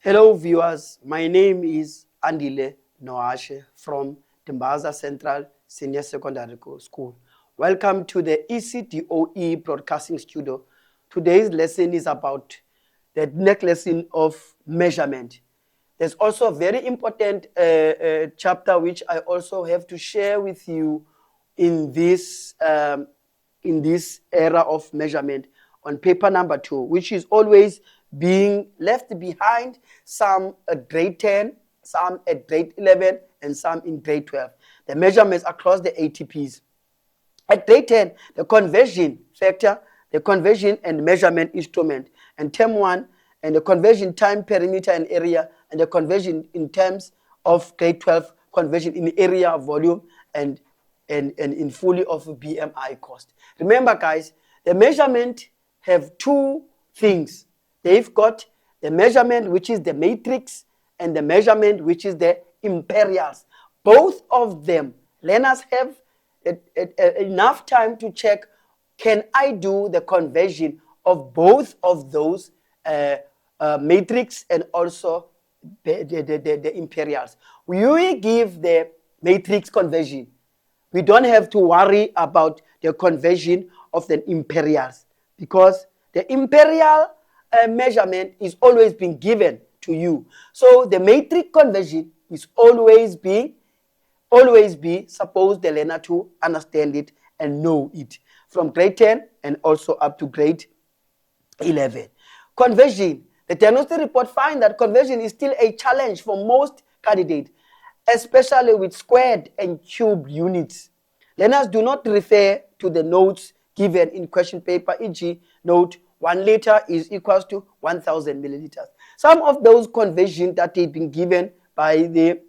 Hello viewers, my name is Andile Noashe from Timbaza Central Senior Secondary School. Welcome to the ECDOE Broadcasting Studio. Today's lesson is about the next lesson of measurement. There's also a very important chapter which I also have to share with you in this era of measurement on paper number 2, which is always being left behind, some at grade 10, some at grade 11, and some in grade 12. The measurements across the ATPs. At grade 10, the conversion factor, the conversion and measurement instrument, and term 1, and the conversion time, perimeter, and area, and the conversion in terms of grade 12, conversion in area, volume, and in fully of BMI cost. Remember, guys, the measurement have two things. They've got the measurement, which is the matrix, and the measurement, which is the imperials. Both of them, learners have enough time to check, can I do the conversion of both of those matrix and also the imperials. We give the matrix conversion. We don't have to worry about the conversion of the imperials because the imperial measurement is always being given to you. So the matrix conversion is always be supposed the learner to understand it and know it from grade 10 and also up to grade 11. Conversion. The diagnostic report finds that conversion is still a challenge for most candidates, especially with squared and cubed units. Learners do not refer to the notes given in question paper, e.g. note 1 liter is equals to 1,000 milliliters. Some of those conversions that they've been given by the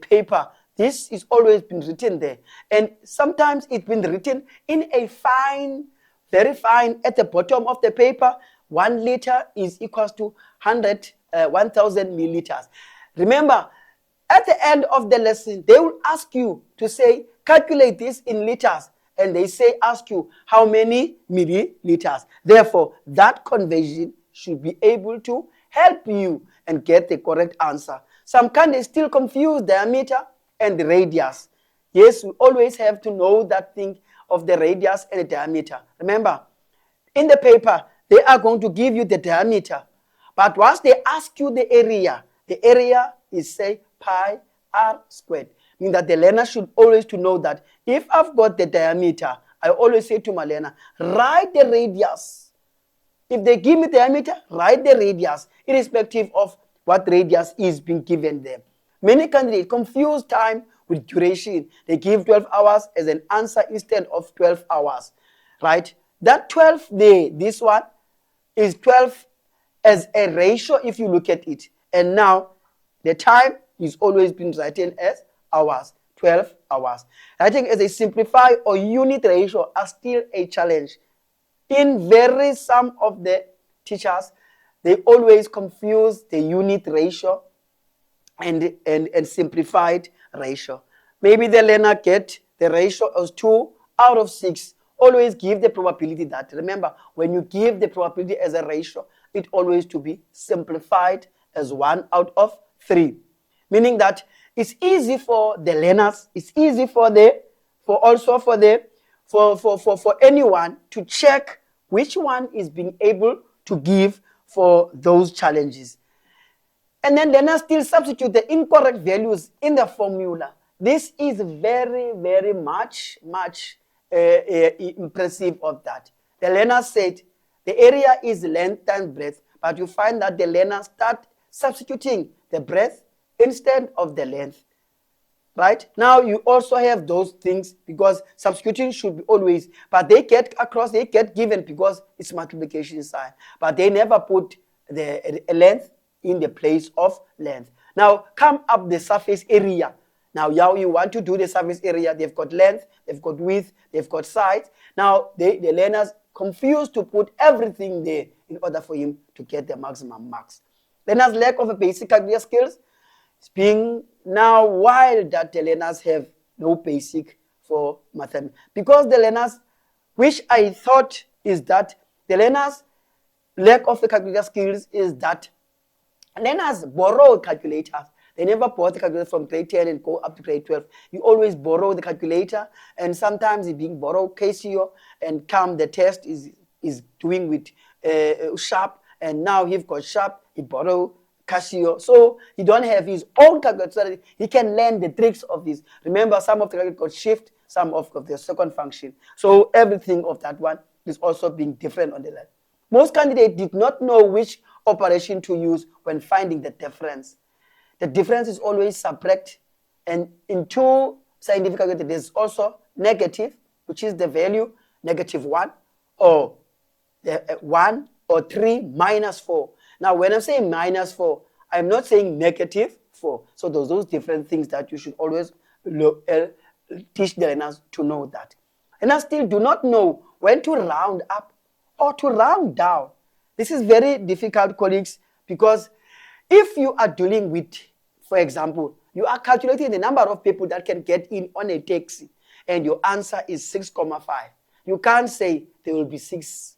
paper, this is always been written there, and sometimes it's been written in a fine, very fine at the bottom of the paper. 1 liter is equals to 1,000 milliliters. Remember, at the end of the lesson, they will ask you to say, calculate this in liters. And they ask you how many milliliters. Therefore, that conversion should be able to help you and get the correct answer. Some candidates still confuse diameter and the radius. Yes, we always have to know that thing of the radius and the diameter. Remember, in the paper, they are going to give you the diameter. But once they ask you the area is, say, pi r squared. Meaning that the learner should always to know that if I've got the diameter, I always say to my learner, write the radius. If they give me diameter, write the radius, irrespective of what radius is being given them. Many candidates confuse time with duration. They give 12 hours as an answer instead of 12 hours, right? That 12 there, this one is 12 as a ratio if you look at it. And now the time is always been written as hours, 12 hours. I think as a simplified or unit ratio are still a challenge. In some of the teachers, they always confuse the unit ratio and simplified ratio. Maybe the learner get the ratio as 2 out of 6. Always give the probability that. Remember, when you give the probability as a ratio, it always to be simplified as 1 out of 3. Meaning that it's easy for the learners, it's easy for anyone to check which one is being able to give for those challenges. And then learners still substitute the incorrect values in the formula. This is very, very much impressive of that. The learner said the area is length times breadth, but you find that the learners start substituting the breadth instead of the length, right? Now you also have those things because substituting should be always, but they get given because it's multiplication sign, but they never put the length in the place of length. Now come up the surface area. Now you want to do the surface area, they've got length, they've got width, they've got sides. Now the learners confused to put everything there in order for him to get the maximum marks. Learners' lack of a basic calculus skills. It's being now wild that the learners have no basic for mathematics. Because the learners, which I thought is that the learners lack of the calculator skills is that learners borrow calculators. They never bought the calculator from grade 10 and go up to grade 12. You always borrow the calculator, and sometimes it's being borrowed Casio, and come the test is doing with Sharp, and now he's got Sharp, he borrow Casio. So he don't have his own calculator, so that he can learn the tricks of this. Remember, some of the calculator got shift, some of the second function. So everything of that one is also being different on the line. Most candidates did not know which operation to use when finding the difference. The difference is always subtract, and in two scientific calculators, there's also negative, which is the value -1, or the 1 or 3 minus 4. Now, when I'm saying -4, I'm not saying -4. So those different things that you should always teach the learners to know that. And I still do not know when to round up or to round down. This is very difficult, colleagues, because if you are dealing with, for example, you are calculating the number of people that can get in on a taxi, and your answer is 6,5. You can't say there will be 6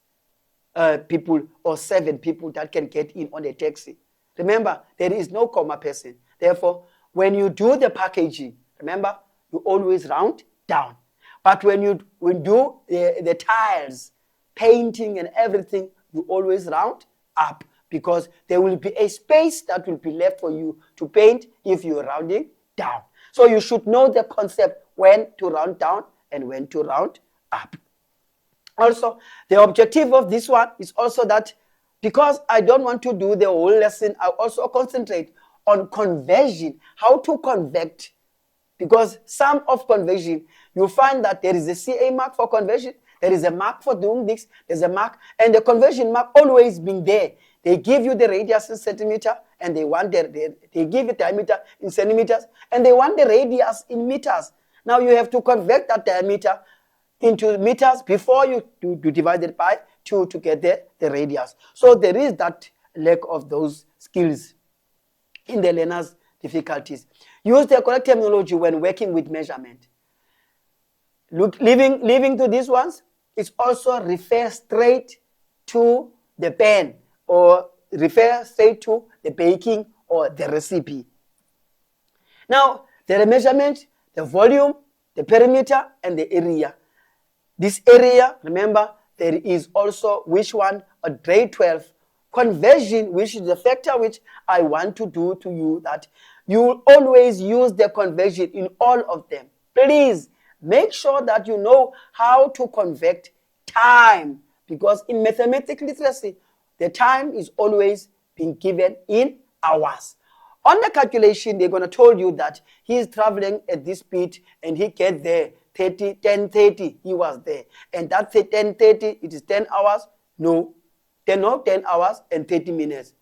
people or 7 people that can get in on a taxi. Remember, there is no comma person. Therefore, when you do the packaging, remember, you always round down. But when you do the tiles, painting and everything, you always round up, because there will be a space that will be left for you to paint if you're rounding down. So you should know the concept when to round down and when to round up. Also, the objective of this one is also that, because I don't want to do the whole lesson, I also concentrate on conversion, how to convert. Because some of conversion, you find that there is a CA mark for conversion, there is a mark for doing this, there's a mark, and the conversion mark always being there. They give you the radius in centimeter, and they want they give you diameter in centimeters, and they want the radius in meters. Now you have to convert that diameter into meters before you divide it by 2 to get the radius. So there is that lack of those skills in the learner's difficulties. Use the correct terminology when working with measurement. Leaving to these ones, it's also refer straight to the pen, or refer straight to the baking or the recipe. Now, the measurement, the volume, the perimeter, and the area. This area, remember, there is also which one? A grade 12 conversion, which is the factor which I want to do to you, that you always use the conversion in all of them. Please make sure that you know how to convert time, because in mathematics literacy, the time is always being given in hours. On the calculation, they're going to tell you that he is traveling at this speed and he get there 10:30, he was there. And that's 10:30, it is 10 hours? No, 10 hours and 30 minutes.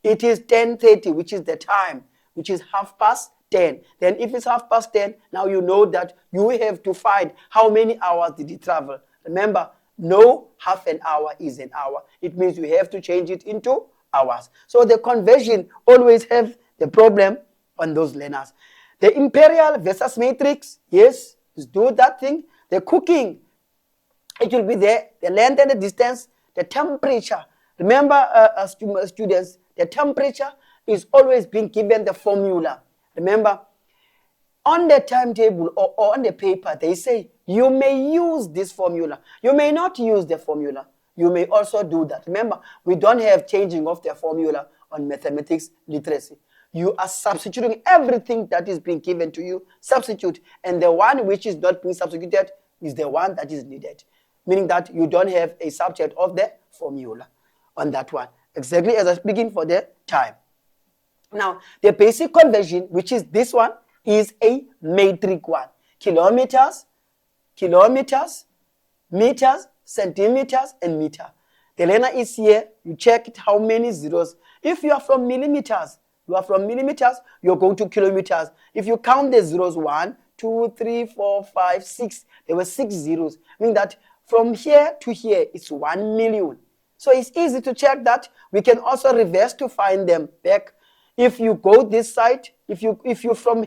It is 10:30, which is the time, which is 10:30. Then if it's 10:30, now you know that you have to find how many hours did he travel. Remember, no half an hour is an hour. It means you have to change it into hours. So the conversion always have the problem on those learners. The imperial versus matrix, yes, just do that thing. The cooking, it will be there. The length and the distance, the temperature. Remember, students, the temperature is always being given the formula. Remember, on the timetable or on the paper, they say you may use this formula. You may not use the formula. You may also do that. Remember, we don't have changing of the formula on mathematics literacy. You are substituting everything that is being given to you. Substitute. And the one which is not being substituted is the one that is needed. Meaning that you don't have a subject of the formula on that one. Exactly as I was speaking for the time. Now, the basic conversion, which is this one, is a metric one. Kilometers, meters, centimeters, and meter. The learner is here. You check it, how many zeros. If you are from millimeters, you're going to kilometers. If you count the zeros, 1, 2, 3, 4, 5, 6, there were 6 zeros. Meaning that from here to here, it's 1 million. So it's easy to check that. We can also reverse to find them back. If you go this side, if you from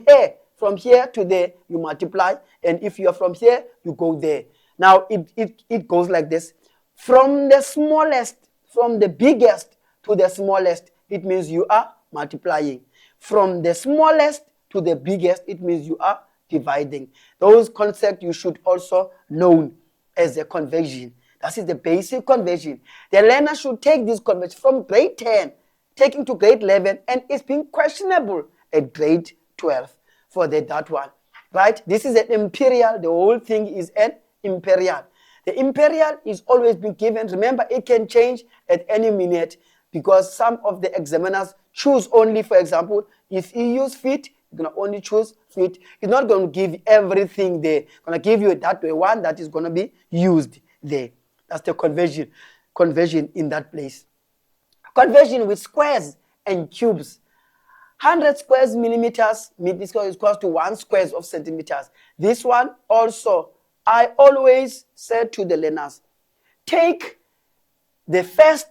here to there, you multiply. And if you are from here, you go there. Now, it goes like this. From the smallest from the biggest to the smallest, it means you are multiplying. From the smallest to the biggest, it means you are dividing. Those concepts you should also know as a conversion. That is the basic conversion. The learner should take this conversion from grade 10, taking to grade 11, and it's been questionable at grade 12 for that one. Right? This is an imperial. The whole thing is an imperial. The imperial is always been given. Remember, it can change at any minute because some of the examiners choose only, for example, if you use feet, you're going to only choose feet. It's not going to give everything there. It's going to give you that way, one that is going to be used there. That's the conversion in that place. Conversion with squares and cubes. 100 squares millimeters is equals to 1 square of centimeters. This one also, I always say to the learners, take the first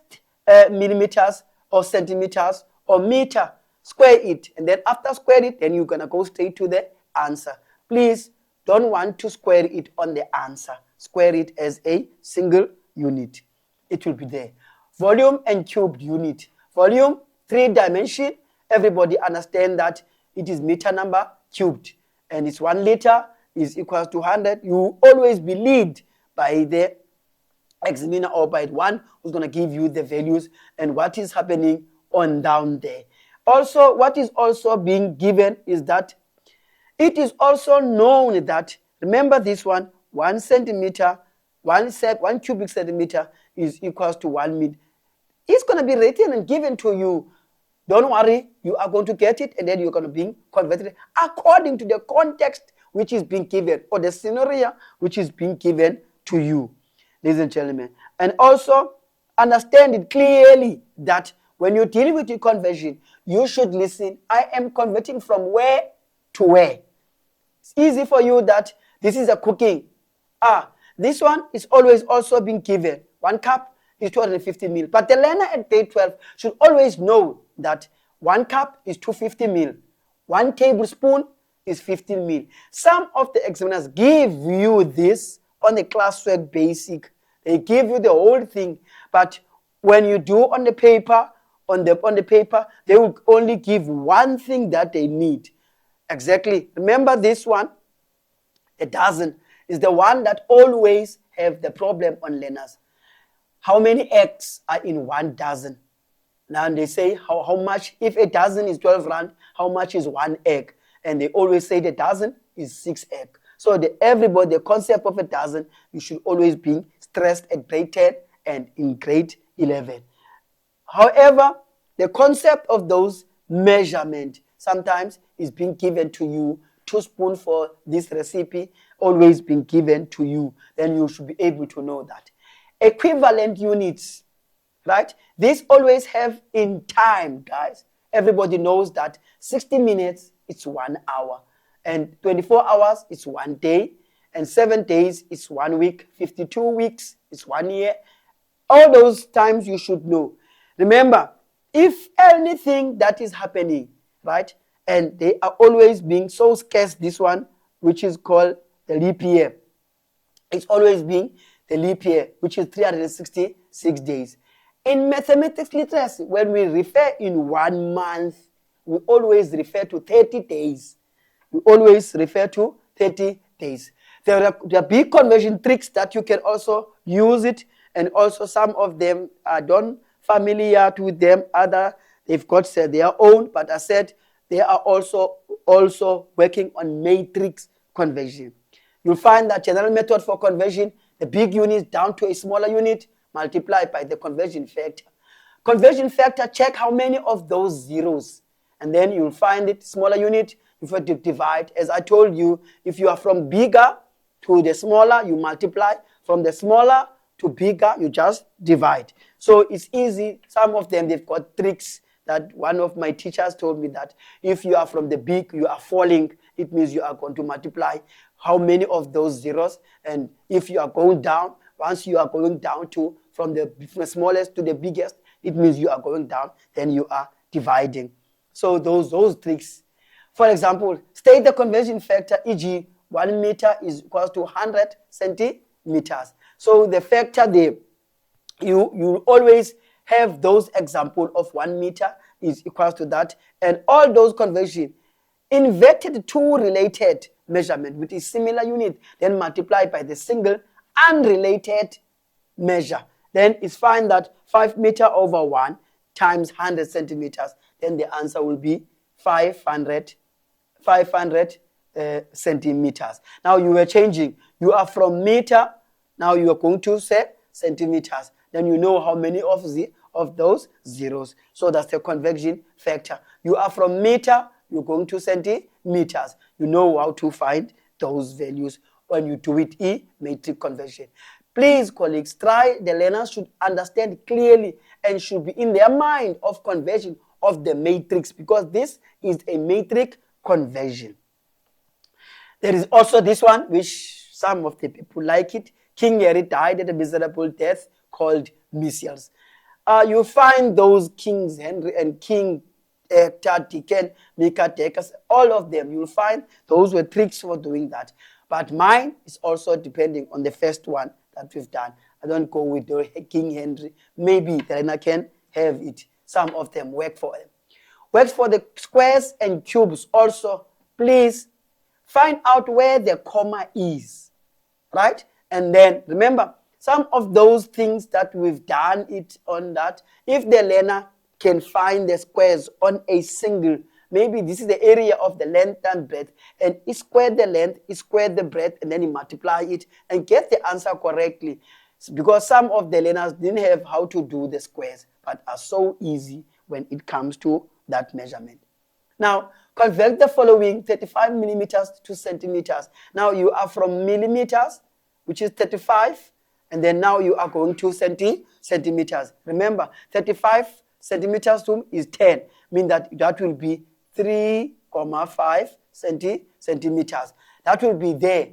millimeters or centimeters or meter, square it, and then after square it, then you're going to go straight to the answer. Please don't want to square it on the answer. Square it as a single unit. It will be there. Volume and cubed unit. Volume, 3 dimension. Everybody understand that it is meter number cubed. And it's 1 liter is equals to 100. You always be led by the examiner or by the one who's going to give you the values and what is happening on down there. Also, what is also being given is that it is also known that, remember this one, 1 centimeter, 1 cubic centimeter is equals to 1 meter. It's going to be written and given to you. Don't worry, you are going to get it and then you're going to be converted according to the context which is being given or the scenario which is being given to you, ladies and gentlemen. And also understand it clearly that when you deal with your conversion, you should listen. I am converting from where to where. It's easy for you that this is a cooking. This one is always also being given. 1 cup is 250 ml. But the learner at grade 12 should always know that 1 cup is 250 ml. 1 tablespoon is 15 ml. Some of the examiners give you this on the classwork basic. They give you the whole thing. But when you do on the paper, they will only give one thing that they need. Exactly. Remember this one? A dozen is the one that always have the problem on learners. How many eggs are in 1 dozen? Now they say how much, if a dozen is 12 rand, how much is 1 egg? And they always say the dozen is 6 eggs. So the concept of a dozen, you should always be stressed at grade 10 and in grade 11. However, the concept of those measurement sometimes is being given to you. 2 spoons for this recipe always being given to you. Then you should be able to know that. Equivalent units, right? These always have in time, guys. Everybody knows that 60 minutes, it's 1 hour. And 24 hours, it's 1 day. And 7 days, it's 1 week. 52 weeks, it's 1 year. All those times you should know. Remember, if anything that is happening, right, and they are always being so scarce, this one, which is called the leap year. It's always being the leap year, which is 366 days. In mathematics literacy, when we refer in 1 month, we always refer to 30 days. We always refer to 30 days. There are big conversion tricks that you can also use it, and also some of them are done familiar with them. They've got their own, but I said they are also working on matrix conversion. You'll find that general method for conversion, the big unit down to a smaller unit, multiplied by the conversion factor. Conversion factor, check how many of those zeros. And then you'll find it, smaller unit, you have to divide. As I told you, if you are from bigger to the smaller, you multiply. From the smaller to bigger, you just divide. So it's easy. Some of them, they've got tricks that one of my teachers told me that if you are from the big, you are falling, it means you are going to multiply how many of those zeros. And if you are going down, once you are going down to from the smallest to the biggest, it means you are going down, then you are dividing. So those tricks. For example, state the conversion factor, e.g., 1 meter is equal to 100 centimeters. So the factor there, you always have those example of 1 meter is equals to that, and all those conversion inverted two related measurement with a similar unit, then multiplied by the single unrelated measure. Then it's find that 5 meter over 1 times 100 centimeters. Then the answer will be 500 centimeters. Now you are changing. You are from meter. Now you are going to say centimeters. Then you know how many of those zeros. So that's the conversion factor. You are from meter. You're going to centimeters. You know how to find those values when you do it in matrix conversion. Please, colleagues, try. The learners should understand clearly and should be in their mind of conversion of the matrix, because this is a matrix conversion. There is also this one, which some of the people like it. King Henry died at a miserable death called measles. You find those Kings Henry and King Dickens, Mika Deckers, all of them. You'll find those were tricks for doing that. But mine is also depending on the first one that we've done. I don't go with the King Henry. Maybe the learner can have it. Some of them work for them. Works for the squares and cubes also. Please find out where the comma is, right? And then remember, some of those things that we've done it on that, if the learner can find the squares on a single, maybe this is the area of the length and breadth, and he squared the length, he squared the breadth, and then he multiply it and get the answer correctly. Because some of the learners didn't have how to do the squares, but are so easy when it comes to that measurement. Now, convert the following 35 millimeters to centimeters. Now you are from millimeters, which is 35, and then now you are going to centimeters. Remember, 35 centimeters is 10, meaning that will be 3,5 centimeters. That will be there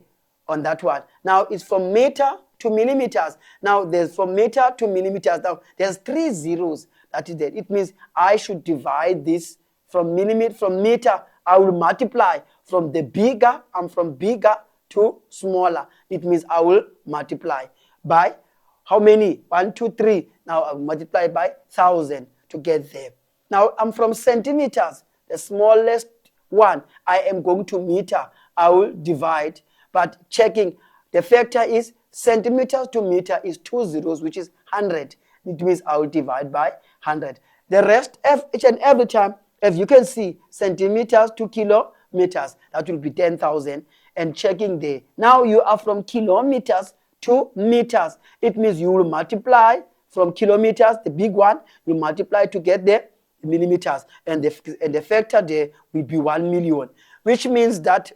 on that one. Now it's from meter to millimeters. Now there's from meter to millimeters. Now there's 3 zeros that is there. It means I should divide this from meter. I will multiply from the bigger and from bigger to smaller. It means I will multiply by how many? 1, 2, 3. Now I will multiply by 1,000 to get there. Now I'm from centimeters, the smallest one. I am going to meter. I will divide, but checking the factor is centimeters to meter is 2 zeros, which is 100. It means I will divide by 100. The rest, each and every time, if you can see, centimeters to kilometers, that will be 10,000. And checking there. Now you are from kilometers to meters. It means you will multiply from kilometers, the big one, you multiply to get the millimeters. And the factor there will be 1 million, which means that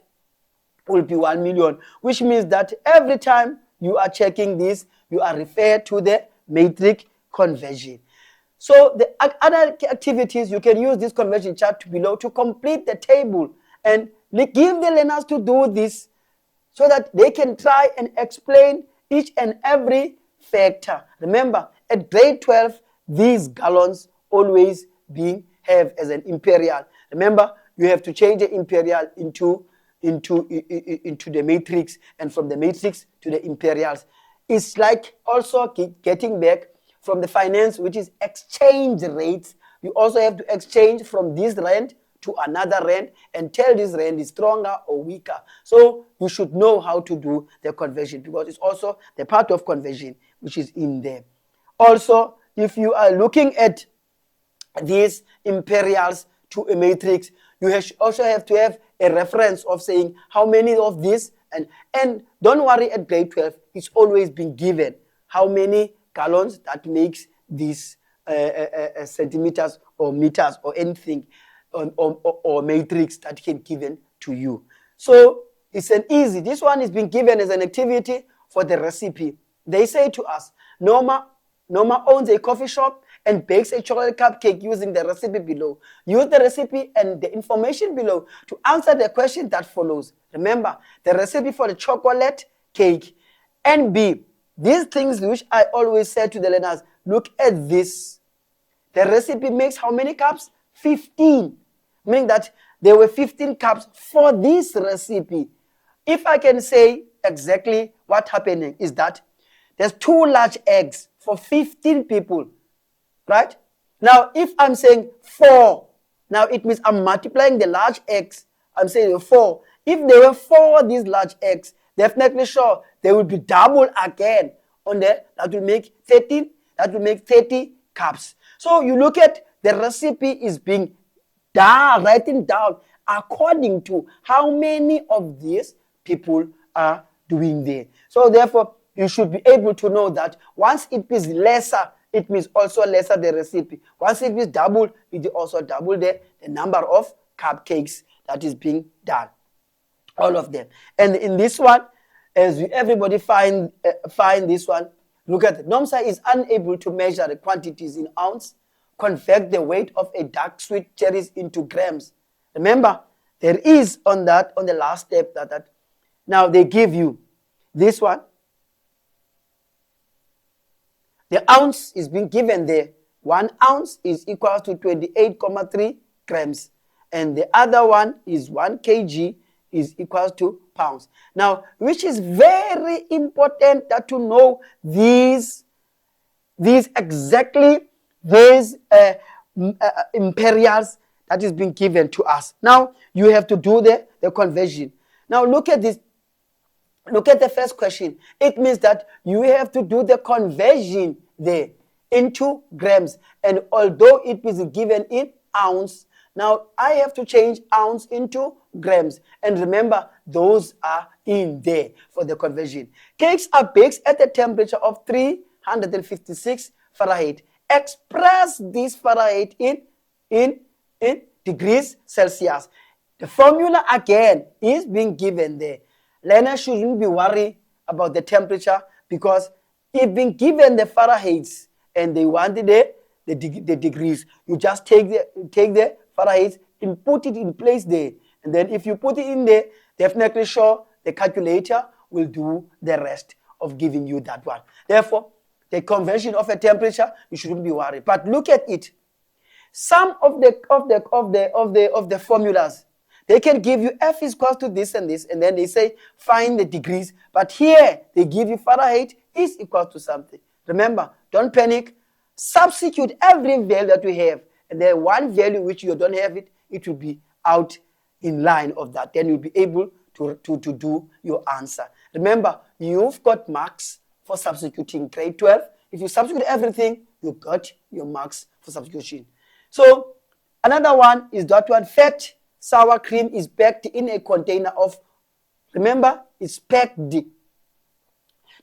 will be 1 million, which means that every time you are checking this, you are referred to the matrix conversion. So the other activities, you can use this conversion chart below to complete the table and give the learners to do this so that they can try and explain each and every factor. Remember, at grade 12, these gallons always have as an imperial. Remember, you have to change the imperial into the matrix, and from the matrix to the imperials. It's like also getting back from the finance, which is exchange rates. You also have to exchange from this rand to another rand and tell this rand is stronger or weaker. So you should know how to do the conversion, because it's also the part of conversion which is in there. Also, if you are looking at these imperials to a matrix, you also have to have a reference of saying how many of these, and don't worry, at grade 12, it's always been given how many gallons that makes these centimeters or meters or anything or matrix that can given to you. So it's an easy. This one is being given as an activity for the recipe. They say to us, Norma owns a coffee shop and bakes a chocolate cupcake using the recipe below. Use the recipe and the information below to answer the question that follows. Remember, the recipe for the chocolate cake. And B, these things which I always say to the learners, look at this. The recipe makes how many cups? 15. Meaning that there were 15 cups for this recipe. If I can say exactly what happening is that there's 2 large eggs for 15 people. right? Now, if I'm saying 4, now it means I'm multiplying the large X. I'm saying 4. If there were 4 these large X, definitely sure they will be double again on there. That will make 13. That will make 30 cups. So you look at the recipe is being down, writing down according to how many of these people are doing there. So therefore, you should be able to know that once it is lesser, it means also lesser the recipe. Once it is double, it is also double the number of cupcakes that is being done. All of them. And in this one, as everybody find this one, look at it. Nomsa is unable to measure the quantities in ounce, convert the weight of a dark sweet cherries into grams. Remember, there is on the last step that now they give you this one. The ounce is being given there. 1 ounce is equal to 28.3 grams. And the other one is 1 kg is equal to pounds. Now, which is very important that to know these exactly these imperials that is being given to us. Now, you have to do the conversion. Now, look at this. Look at the first question. It means that you have to do the conversion there into grams. And although it is given in ounce, now I have to change ounce into grams. And remember, those are in there for the conversion. Cakes are baked at a temperature of 356 Fahrenheit. Express this Fahrenheit in degrees Celsius. The formula again is being given there. Learners shouldn't be worried about the temperature because if being given the Fahrenheit and they wanted the degrees, you just take the Fahrenheit and put it in place there. And then if you put it in there, definitely sure the calculator will do the rest of giving you that one. Therefore, the conversion of a temperature, you shouldn't be worried. But look at it. Some of the formulas, they can give you F is equal to this and this, and then they say find the degrees. But here they give you Fahrenheit is equal to something. Remember, don't panic. Substitute every value that you have, and then one value which you don't have it will be out in line of that. Then you'll be able to do your answer. Remember, you've got marks for substituting grade 12. If you substitute everything, you got your marks for substitution. So another one is that one. Fat sour cream is packed in a container of, remember, it's packed.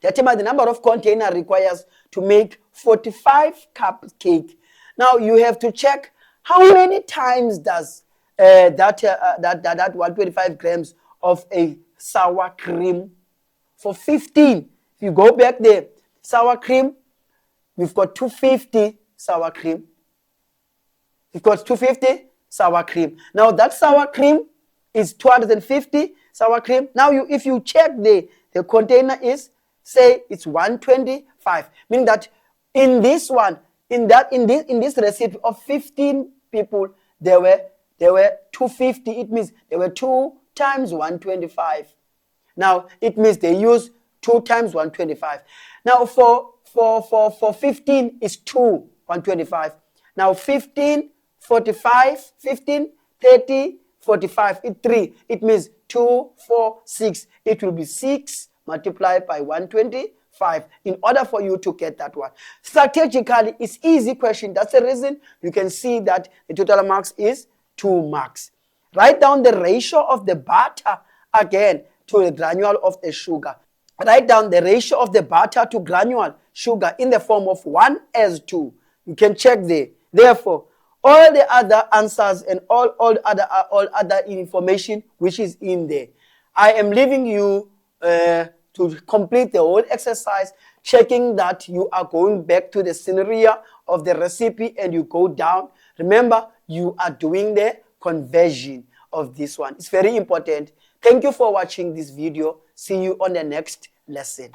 Determine the number of container requires to make 45 cupcake. Now you have to check how many times does that 125 grams of a sour cream for 15. If you go back there, sour cream, we've got 250 sour cream. We've got 250 sour cream. Now that sour cream is 250 sour cream. Now if you check the container is, say it's 125, meaning that in this one, in this recipe of 15 people, there were 250. It means there were 2 times 125. Now it means they use 2 times 125. Now for 15 is 2 125. Now 15, 45, 15, 30, 45, 3. It means 2, 4, 6. It will be 6 multiplied by 125 in order for you to get that one. Strategically, it's easy question. That's the reason you can see that the total marks is 2 marks. Write down the ratio of the butter again to the granule of the sugar. Write down the ratio of the butter to granule sugar in the form of 1:2. You can check there. Therefore, all the other answers and all other information which is in there, I am leaving you to complete the whole exercise, checking that you are going back to the scenario of the recipe and you go down. Remember, you are doing the conversion of this one. It's very important. Thank you for watching this video. See you on the next lesson.